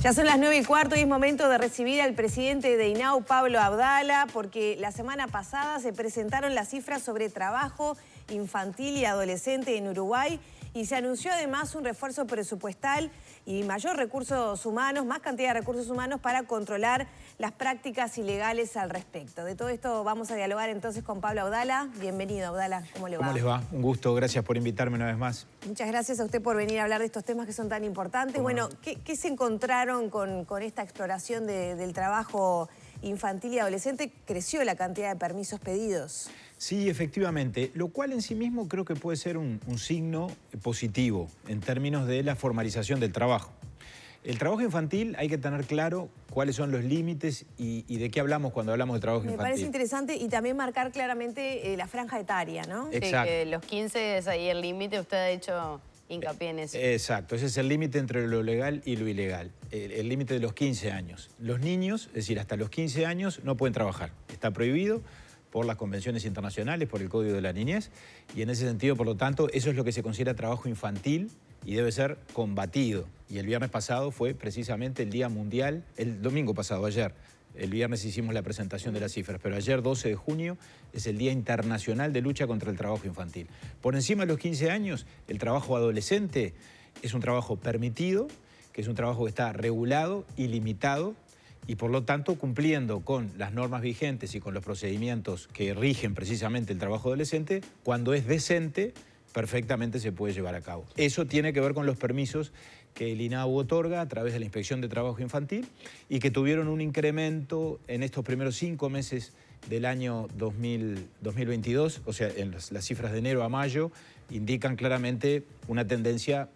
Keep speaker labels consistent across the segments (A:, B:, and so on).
A: Ya son las 9:15 y es momento de recibir al presidente de INAU, Pablo Abdala, porque la semana pasada se presentaron las cifras sobre trabajo infantil y adolescente en Uruguay y se anunció además un refuerzo presupuestal y mayor recursos humanos, más cantidad de recursos humanos para controlar las prácticas ilegales al respecto. De todo esto vamos a dialogar entonces con Pablo Abdala. Bienvenido, Abdala. ¿Cómo le va?
B: ¿Cómo les va? Un gusto, gracias por invitarme una vez más.
A: Muchas gracias a usted por venir a hablar de estos temas que son tan importantes. Bueno, ¿qué se encontraron con esta exploración del trabajo infantil y adolescente? ¿Creció la cantidad de permisos pedidos?
B: Sí, efectivamente, lo cual en sí mismo creo que puede ser un signo positivo en términos de la formalización del trabajo. El trabajo infantil hay que tener claro cuáles son los límites y de qué hablamos cuando hablamos de trabajo infantil.
A: Me parece interesante y también marcar claramente la franja etaria, ¿no?
C: Exacto. Sí, que los 15 es ahí el límite, usted ha hecho hincapié en eso.
B: Exacto, ese es el límite entre lo legal y lo ilegal, el límite de los 15 años. Los niños, es decir, hasta los 15 años no pueden trabajar, está prohibido por las convenciones internacionales, por el Código de la Niñez, y en ese sentido, por lo tanto, eso es lo que se considera trabajo infantil y debe ser combatido. Y el viernes pasado fue precisamente el Día Mundial, el domingo pasado, ayer. El viernes hicimos la presentación de las cifras, pero ayer, 12 de junio, es el Día Internacional de Lucha contra el Trabajo Infantil. Por encima de los 15 años, el trabajo adolescente es un trabajo permitido, que es un trabajo que está regulado y limitado, y por lo tanto cumpliendo con las normas vigentes y con los procedimientos que rigen precisamente el trabajo adolescente, cuando es decente, perfectamente se puede llevar a cabo. Eso tiene que ver con los permisos que el INAU otorga a través de la Inspección de Trabajo Infantil y que tuvieron un incremento en estos primeros 5 meses del año 2022, o sea, en las cifras de enero a mayo, indican claramente una tendencia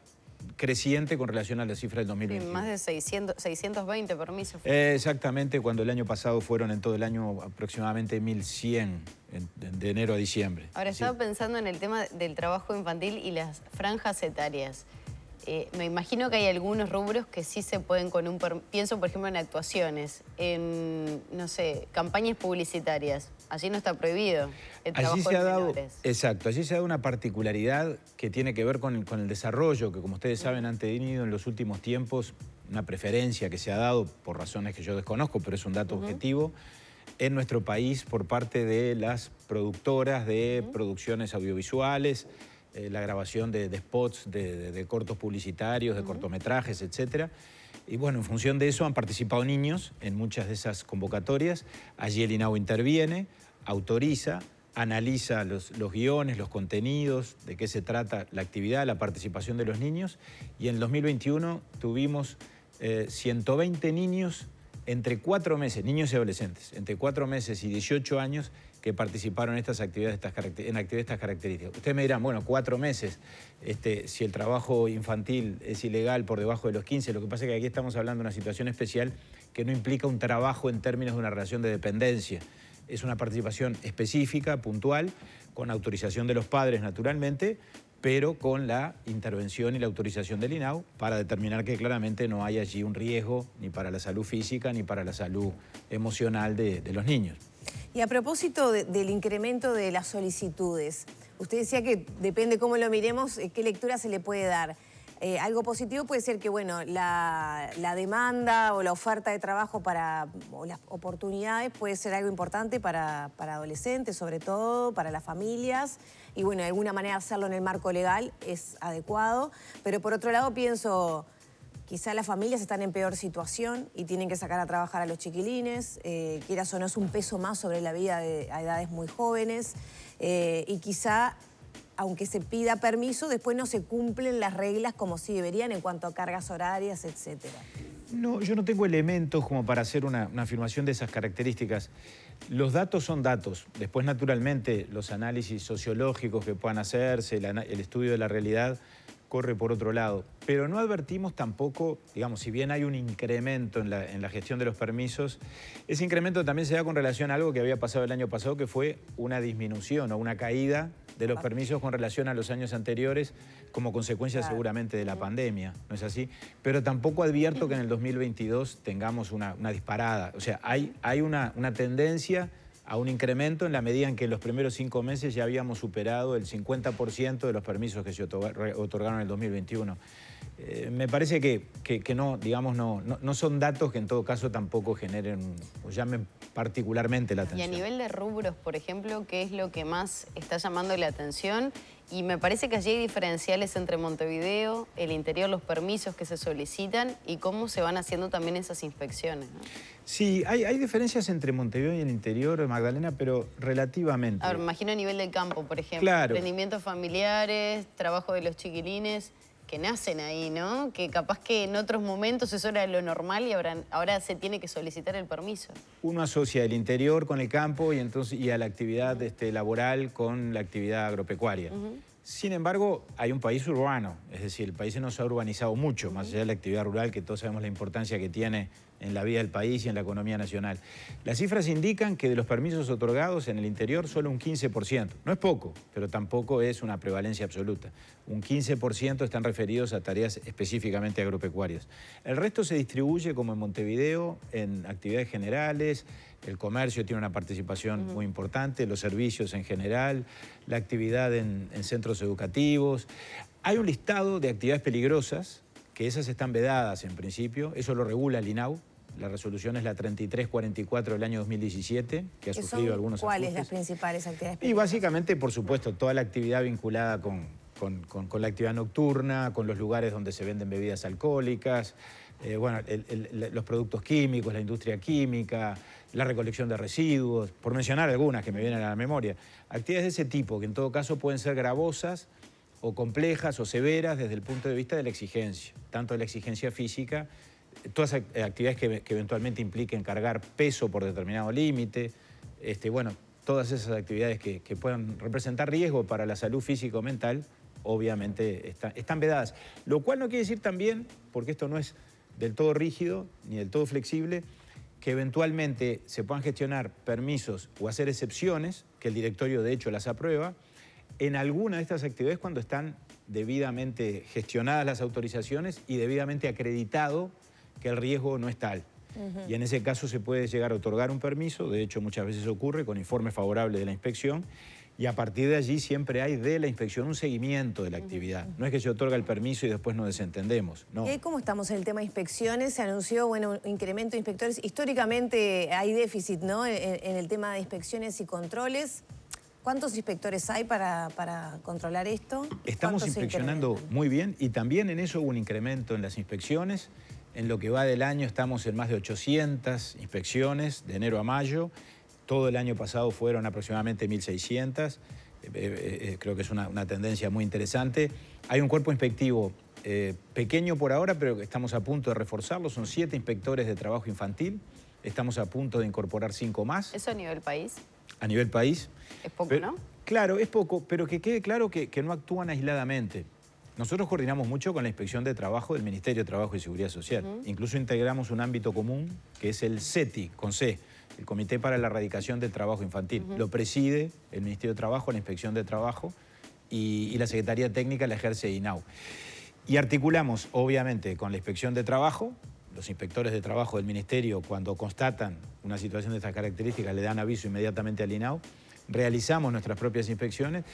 B: creciente con relación a la cifra del 2021.
C: Sí, más de 620 permisos.
B: Exactamente, cuando el año pasado fueron en todo el año aproximadamente 1.100 de enero a diciembre.
C: Ahora, estaba pensando en el tema del trabajo infantil y las franjas etarias. Me imagino que hay algunos rubros que sí se pueden con un... Pienso, por ejemplo, en actuaciones, en, no sé, campañas publicitarias. Allí no está prohibido el trabajo de menores.
B: Exacto, allí se ha dado una particularidad que tiene que ver con el desarrollo, que como ustedes saben han tenido en los últimos tiempos una preferencia que se ha dado por razones que yo desconozco, pero es un dato objetivo, en nuestro país por parte de las productoras de producciones audiovisuales, la grabación de spots, de cortos publicitarios, de cortometrajes, etc. Y bueno, en función de eso han participado niños en muchas de esas convocatorias. Allí el INAU interviene, autoriza, analiza los guiones, los contenidos, de qué se trata la actividad, la participación de los niños. Y en el 2021 tuvimos 120 niños entre 4 meses, niños y adolescentes, entre 4 meses y 18 años que participaron en estas actividades, en actividades de estas características. Ustedes me dirán, bueno, 4 meses, si el trabajo infantil es ilegal por debajo de los 15, lo que pasa es que aquí estamos hablando de una situación especial que no implica un trabajo en términos de una relación de dependencia. Es una participación específica, puntual, con autorización de los padres naturalmente, pero con la intervención y la autorización del INAU para determinar que claramente no hay allí un riesgo ni para la salud física ni para la salud emocional de los niños.
A: Y a propósito del incremento de las solicitudes, usted decía que depende cómo lo miremos, qué lectura se le puede dar. Algo positivo puede ser que, bueno, la demanda o la oferta de trabajo o las oportunidades puede ser algo importante para adolescentes, sobre todo, para las familias. Y bueno, de alguna manera hacerlo en el marco legal es adecuado. Pero por otro lado pienso, quizá las familias están en peor situación y tienen que sacar a trabajar a los chiquilines. Quieras o no, es un peso más sobre la vida a edades muy jóvenes. Y quizá, aunque se pida permiso, después no se cumplen las reglas como sí deberían en cuanto a cargas horarias, etc.
B: No, yo no tengo elementos como para hacer una afirmación de esas características. Los datos son datos. Después, naturalmente, los análisis sociológicos que puedan hacerse, el estudio de la realidad, corre por otro lado. Pero no advertimos tampoco, digamos, si bien hay un incremento en la gestión de los permisos, ese incremento también se da con relación a algo que había pasado el año pasado, que fue una disminución o una caída de los permisos con relación a los años anteriores como consecuencia seguramente de la pandemia, ¿no es así? Pero tampoco advierto que en el 2022 tengamos una disparada. O sea, hay una tendencia a un incremento en la medida en que en los primeros 5 meses ya habíamos superado el 50% de los permisos que se otorgaron en el 2021. Me parece que no, digamos, no son datos que en todo caso tampoco generen o llamen particularmente la
C: Y
B: atención.
C: a nivel de rubros, por ejemplo, ¿qué es lo que más está llamando la atención? Y me parece que allí hay diferenciales entre Montevideo, el interior, los permisos que se solicitan y cómo se van haciendo también esas inspecciones, ¿no?
B: Sí, hay diferencias entre Montevideo y el interior, Magdalena, pero relativamente.
C: A ver, me imagino a nivel del campo, por ejemplo.
B: Claro.
C: Emprendimientos familiares, trabajo de los chiquilines que nacen ahí, ¿no? Que capaz que en otros momentos eso era lo normal y ahora se tiene que solicitar el permiso.
B: Uno asocia el interior con el campo y a la actividad laboral con la actividad agropecuaria. Sin embargo, hay un país urbano, es decir, el país no se ha urbanizado mucho, más allá de la actividad rural, que todos sabemos la importancia que tiene en la vida del país y en la economía nacional. Las cifras indican que de los permisos otorgados en el interior solo un 15%. No es poco, pero tampoco es una prevalencia absoluta. Un 15% están referidos a tareas específicamente agropecuarias. El resto se distribuye, como en Montevideo, en actividades generales. El comercio tiene una participación muy importante, los servicios en general, la actividad en centros educativos. Hay un listado de actividades peligrosas, que esas están vedadas en principio, eso lo regula el INAU. La resolución es la 3344 del año 2017, que ha sufrido algunos ajustes.
A: ¿Cuáles las principales actividades
B: Y
A: peligrosas?
B: básicamente, por supuesto, toda la actividad vinculada con la actividad nocturna, con los lugares donde se venden bebidas alcohólicas, bueno, los productos químicos, la industria química, la recolección de residuos, por mencionar algunas que me vienen a la memoria. Actividades de ese tipo, que en todo caso pueden ser gravosas o complejas o severas desde el punto de vista de la exigencia, tanto de la exigencia física, todas actividades que eventualmente impliquen cargar peso por determinado límite, bueno, todas esas actividades que puedan representar riesgo para la salud física o mental, obviamente están vedadas. Lo cual no quiere decir también, porque esto no es del todo rígido ni del todo flexible, que eventualmente se puedan gestionar permisos o hacer excepciones, que el directorio de hecho las aprueba, en alguna de estas actividades cuando están debidamente gestionadas las autorizaciones y debidamente acreditado que el riesgo no es tal. Y en ese caso se puede llegar a otorgar un permiso, de hecho muchas veces ocurre con informe favorable de la inspección, y a partir de allí siempre hay de la inspección un seguimiento de la actividad. No es que se otorga el permiso y después nos desentendemos, no.
A: ¿Y ahí cómo estamos en el tema de inspecciones? Se anunció, bueno, un incremento de inspectores. Históricamente hay déficit, ¿no?, en el tema de inspecciones y controles. ¿Cuántos inspectores hay para controlar esto?
B: Estamos inspeccionando muy bien y también en eso hubo un incremento en las inspecciones. En lo que va del año estamos en más de 800 inspecciones de enero a mayo. Todo el año pasado fueron aproximadamente 1.600. Creo que es una tendencia muy interesante. Hay un cuerpo inspectivo pequeño por ahora, pero estamos a punto de reforzarlo. Son 7 inspectores de trabajo infantil. Estamos a punto de incorporar 5 más.
C: ¿Eso a nivel país?
B: A nivel país.
C: Es poco,
B: pero,
C: ¿no?
B: Claro, es poco, pero que quede claro que no actúan aisladamente. Nosotros coordinamos mucho con la Inspección de Trabajo del Ministerio de Trabajo y Seguridad Social. Incluso integramos un ámbito común que es el CETI, con C, el Comité para la Erradicación del Trabajo Infantil. Lo preside el Ministerio de Trabajo, la Inspección de Trabajo y la Secretaría Técnica la ejerce INAU. Y articulamos, obviamente, con la Inspección de Trabajo. Los inspectores de trabajo del Ministerio, cuando constatan una situación de estas características, le dan aviso inmediatamente al INAU. Realizamos nuestras propias inspecciones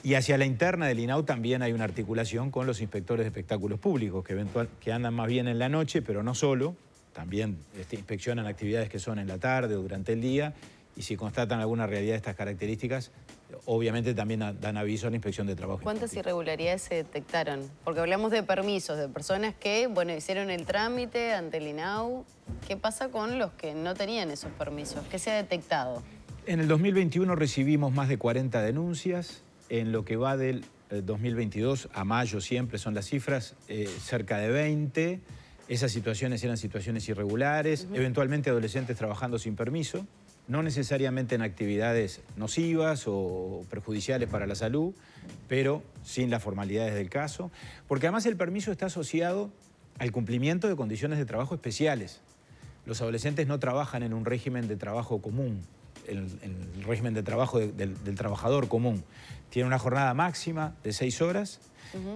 B: y hacia la interna del INAU también hay una articulación con los inspectores de espectáculos públicos que andan más bien en la noche, pero no solo, también inspeccionan actividades que son en la tarde o durante el día y si constatan alguna realidad de estas características, obviamente también dan aviso a la Inspección de Trabajo.
C: ¿Cuántas irregularidades se detectaron? Porque hablamos de permisos, de personas que, bueno, hicieron el trámite ante el INAU. ¿Qué pasa con los que no tenían esos permisos? ¿Qué se ha detectado?
B: En el 2021 recibimos más de 40 denuncias. En lo que va del 2022 a mayo siempre son las cifras, cerca de 20. Esas situaciones eran situaciones irregulares, eventualmente adolescentes trabajando sin permiso, no necesariamente en actividades nocivas o perjudiciales para la salud, pero sin las formalidades del caso, porque además el permiso está asociado al cumplimiento de condiciones de trabajo especiales. Los adolescentes no trabajan en un régimen de trabajo común, el régimen de trabajo del trabajador común. Tiene una jornada máxima de 6 horas,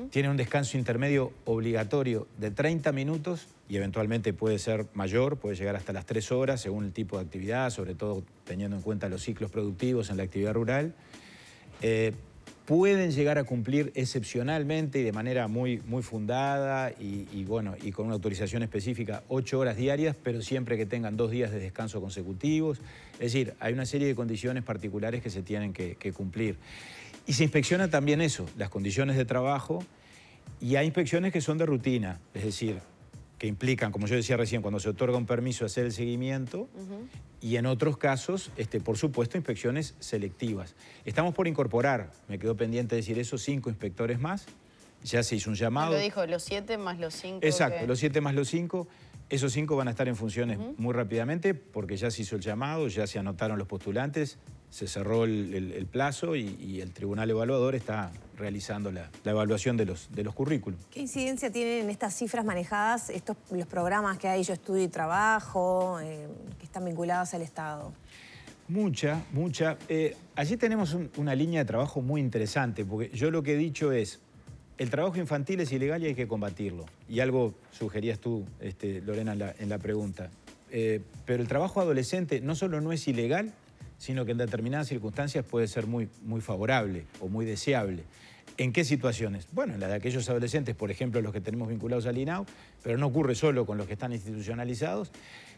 B: tiene un descanso intermedio obligatorio de 30 minutos y eventualmente puede ser mayor, puede llegar hasta las 3 horas según el tipo de actividad, sobre todo teniendo en cuenta los ciclos productivos en la actividad rural. pueden llegar a cumplir excepcionalmente y de manera muy fundada bueno, y con una autorización específica 8 horas diarias, pero siempre que tengan 2 días de descanso consecutivos. Es decir, hay una serie de condiciones particulares que se tienen que cumplir. Y se inspecciona también eso, las condiciones de trabajo, y hay inspecciones que son de rutina, es decir, que implican, como yo decía recién, cuando se otorga un permiso, hacer el seguimiento, y en otros casos, por supuesto, inspecciones selectivas. Estamos por incorporar, me quedó pendiente decir eso, 5 inspectores más. Ya se hizo un llamado.
C: Lo dijo, los 7 más los 5.
B: Exacto, los 7 más los 5. Esos 5 van a estar en funciones muy rápidamente porque ya se hizo el llamado, ya se anotaron los postulantes, se cerró el plazo y el tribunal evaluador está realizando la evaluación de los currículos.
A: ¿Qué incidencia tienen estas cifras manejadas, los programas que hay, Yo Estudio y Trabajo, que están vinculados al Estado?
B: Mucha. Allí tenemos una línea de trabajo muy interesante, porque yo lo que he dicho es, el trabajo infantil es ilegal y hay que combatirlo. Y algo sugerías tú, Lorena, en la pregunta. Pero el trabajo adolescente no solo no es ilegal, sino que en determinadas circunstancias puede ser muy favorable o muy deseable. ¿En qué situaciones? Bueno, en la de aquellos adolescentes, por ejemplo, los que tenemos vinculados al INAU, pero no ocurre solo con los que están institucionalizados,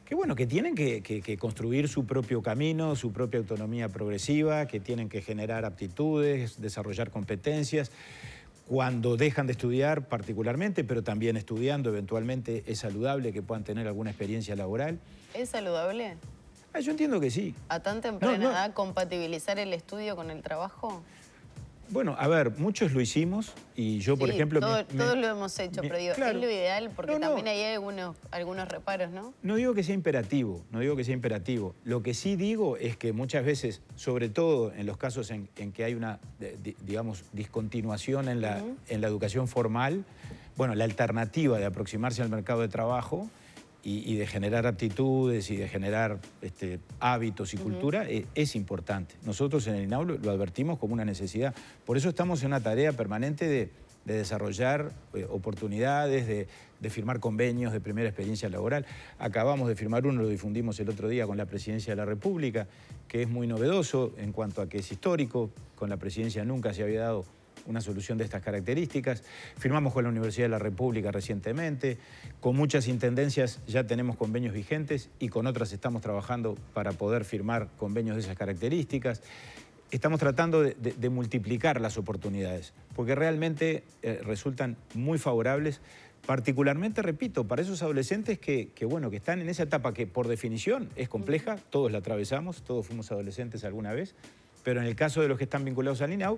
B: que bueno, que tienen que construir su propio camino, su propia autonomía progresiva, que tienen que generar aptitudes, desarrollar competencias. Cuando dejan de estudiar particularmente, pero también estudiando, eventualmente es saludable que puedan tener alguna experiencia laboral.
C: ¿Es saludable?
B: Yo entiendo que sí.
C: ¿A tan temprana edad compatibilizar el estudio con el trabajo?
B: Bueno, a ver, muchos lo hicimos y yo, por ejemplo...
C: Todos lo hemos hecho, pero digo, claro, es lo ideal porque también hay algunos reparos, ¿no? No
B: digo que sea imperativo, Lo que sí digo es que muchas veces, sobre todo en los casos en que hay una, digamos, discontinuación en la educación formal, bueno, la alternativa de aproximarse al mercado de trabajo y de generar aptitudes y de generar hábitos y cultura es importante. Nosotros en el INAU lo advertimos como una necesidad. Por eso estamos en una tarea permanente de desarrollar oportunidades, de firmar convenios de primera experiencia laboral. Acabamos de firmar uno, lo difundimos el otro día con la Presidencia de la República, que es muy novedoso en cuanto a que es histórico. Con la Presidencia nunca se había dado una solución de estas características. Firmamos con la Universidad de la República recientemente. Con muchas intendencias ya tenemos convenios vigentes y con otras estamos trabajando para poder firmar convenios de esas características. Estamos tratando de multiplicar las oportunidades, porque realmente resultan muy favorables, particularmente, repito, para esos adolescentes que están en esa etapa que por definición es compleja, todos la atravesamos, todos fuimos adolescentes alguna vez, pero en el caso de los que están vinculados al INAU,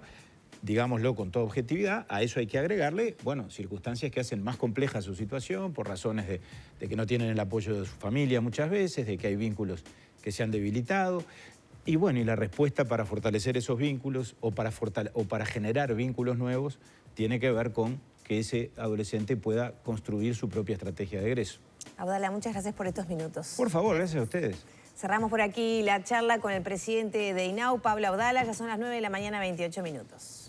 B: digámoslo con toda objetividad, a eso hay que agregarle, circunstancias que hacen más compleja su situación por razones de que no tienen el apoyo de su familia muchas veces, de que hay vínculos que se han debilitado. Y la respuesta para fortalecer esos vínculos o para generar vínculos nuevos tiene que ver con que ese adolescente pueda construir su propia estrategia de egreso.
A: Abdala, muchas gracias por estos minutos.
B: Por favor, gracias a ustedes.
A: Cerramos por aquí la charla con el presidente de INAU, Pablo Abdala. Ya son las 9 de la mañana, 28 minutos.